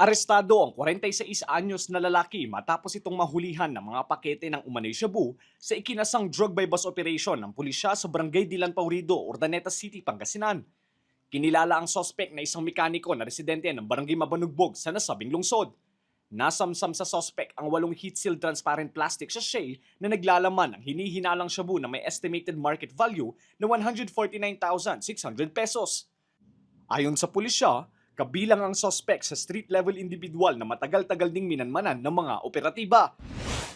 Arestado ang 46 anyos na lalaki matapos itong mahulihan ng mga pakete ng umano'y shabu sa ikinasang drug by bus operation ng pulisya sa Barangay Dilan Paurido, Urdaneta City, Pangasinan. Kinilala ang sospek na isang mekaniko na residente ng Barangay Mabanugbog sa nasabing lungsod. Nasamsam sa sospek ang 8 heat-sealed transparent plastic sachet na naglalaman ng hinihinalang shabu na may estimated market value na 149,600 pesos. Ayon sa pulisya, kabilang ang sospek sa street-level individual na matagal-tagal ding minanmanan ng mga operatiba.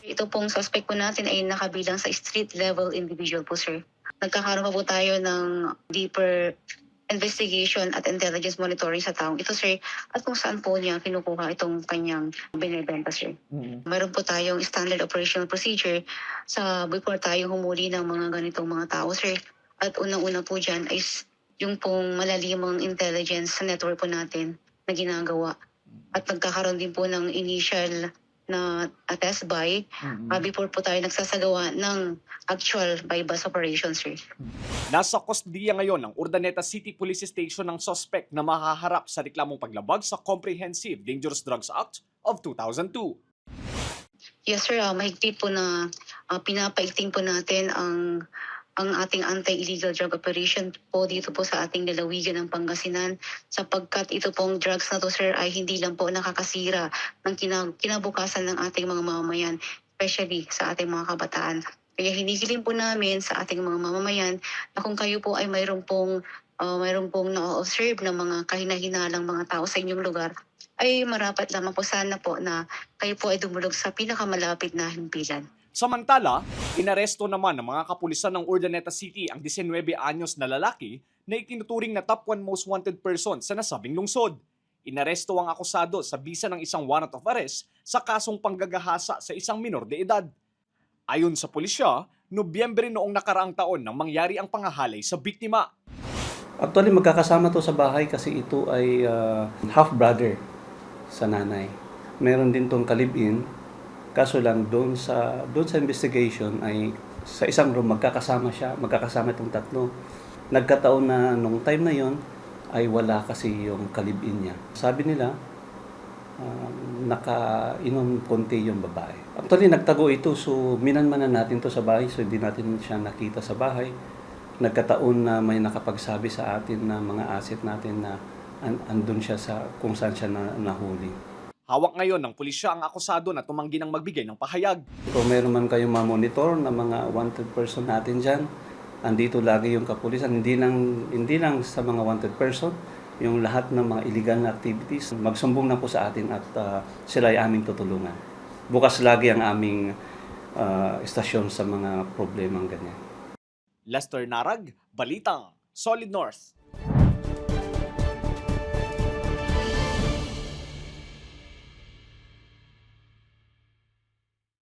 Ito pong suspect po natin ay nakabilang sa street level individual po, sir. Nagkakaroon pa po tayo ng deeper investigation at intelligence monitoring sa taong ito, sir, at kung saan po niya kinukuha itong kanyang binibenta, sir. Mayroon po tayong standard operational procedure sa before tayo humuli ng mga ganitong mga tao, sir. At unang-una po dyan ay yung pong malalimang intelligence sa network po natin na ginagawa. At nagkakaroon din po ng initial na test buy before po tayo nagsasagawa ng actual by bus operations, sir. Nasa kustodiya ngayon ng Urdaneta City Police Station ang sospek na mahaharap sa reklamong paglabag sa Comprehensive Dangerous Drugs Act of 2002. Yes, sir. Mahigpit po na pinapaigting po natin ang ating anti-illegal drug operation po dito po sa ating lalawigan ng Pangasinan, sapagkat ito pong drugs na to, sir, ay hindi lang po nakakasira ng kinabukasan ng ating mga mamamayan, especially sa ating mga kabataan. Kaya hinihiling po namin sa ating mga mamamayan na kung kayo po ay mayroon pong na-observe na mga kahinahinalang mga tao sa inyong lugar, ay marapat lamang po sana po na kayo po ay dumulog sa pinakamalapit na himpilan. Samantala, inaresto naman ng mga kapulisan ng Urdaneta City ang 19 anyos na lalaki na itinuturing na top 1 most wanted person sa nasabing lungsod. Inaresto ang akusado sa bisa ng isang warrant of arrest sa kasong panggagahasa sa isang minor de edad. Ayon sa pulisya, Nobyembre noong nakaraang taon nang mangyari ang pangahalay sa biktima. Actually, magkakasama to sa bahay kasi ito ay half-brother sa nanay. Meron din tong kalibin. Kaso lang doon sa investigation ay sa isang room magkakasama itong tatlo. Nagkataon na nung time na yon ay wala kasi yung kalibin niya. Sabi nila, nakainom konti yung babae. Actually, nagtago ito, so minanmanan natin to sa bahay, so hindi natin siya nakita sa bahay. Nagkataon na may nakapagsabi sa atin na mga asset natin na andun siya sa kung saan siya nahuli. Hawak ngayon ng pulisya ang akusado na tumanggi ng magbigay ng pahayag. Kung meron man kayong ma-monitor na mga wanted person natin dyan, andito lagi yung kapulisan, hindi lang sa mga wanted person, yung lahat ng mga illegal na activities, magsumbong na po sa atin at sila ay aming tutulungan. Bukas lagi ang aming estasyon sa mga problemang ganyan. Lester Narag, Balitang, Solid North.